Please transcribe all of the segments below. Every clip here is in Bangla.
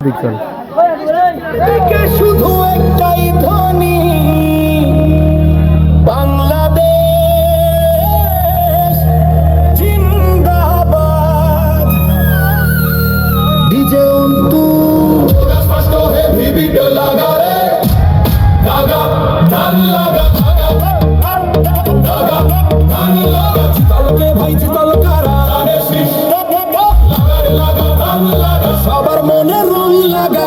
বিচল শুধু একটাই ধ্বনি বাংলাদেশ জিন্দাবাদ। ডিজে অন্তু স্পষ্ট হেভি বিট লাগা রে লাগা ধান লাগা লাগা ধান লাগা চিতলকে ভাই চিতল কারা ধানের শীষ লাগা রে লাগা ধান লাগা সবার মনে রং লাগা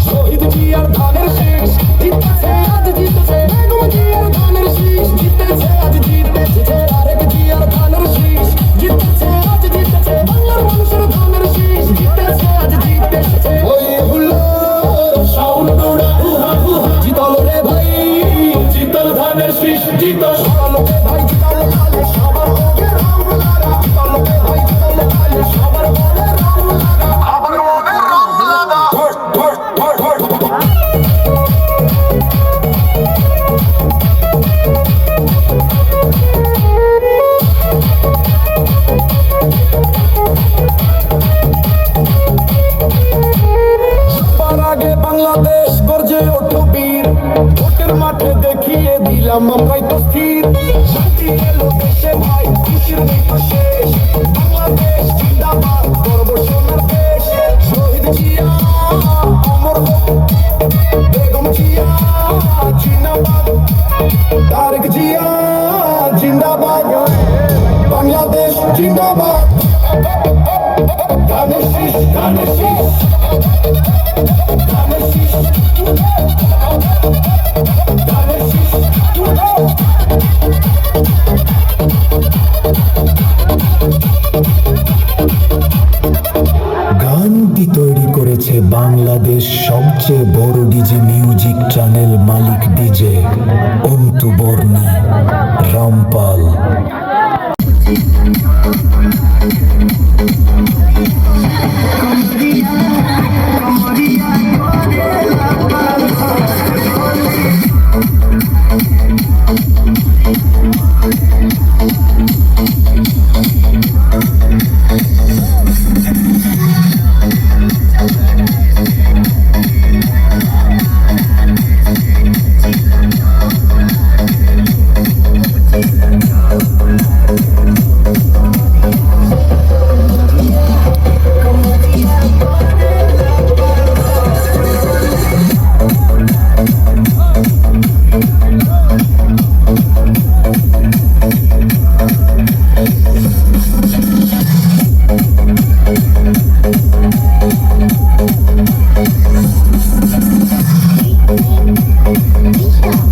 শহীদ জিয়ার ধানের শীষ জিতেছে আজ জিতেছে বেগম জিয়ার ধানের শীষ জিতেছে আজ জিতেছে আরেক জিয়ার ধানের শীষ জিতেছে আজ জিতেছে বাংলার মানুষের ধানের শীষ জিতেছে আজ জিতেছে ওই হুল্লোড় সাউন্ড উড়া উহা উহা জিতল রে ভাই জিতল ধানের শীষ জিতল সরলকে ভাই জিতল কালে সবার মনে রং লাগা জিতলকে ভাই জিতল কালে সবার মনে রং লাগা আবার মনে রং লাগা ধর ধর ধর ধর সবার আগে বাংলাদেশ গর্জে ওঠো বীর ভোটের মাঠে দেখিয়ে দিলাম আমরাই তো স্থির শান্তি এলো দেশে ভাই খুশির নেই তো শেষ বাংলাদেশ জিন্দাবাদ গর্ব সোনার দেশ শহীদ জিয়া অমর হোক বেগম জিয়া জিন্দাবাদ তারেক জিয়া জিন্দাবাদ বাংলাদেশ জিন্দাবাদ ধানের শীষ ধানের শীষ ধানের শীষ ধানের শীষ গানটি তৈরি করেছে বাংলাদেশ সবচেয়ে বড় ডিজে মিউজিক চ্যানেল মালিক ডিজে অন্তু বর্ণী রামপাল। Lisa.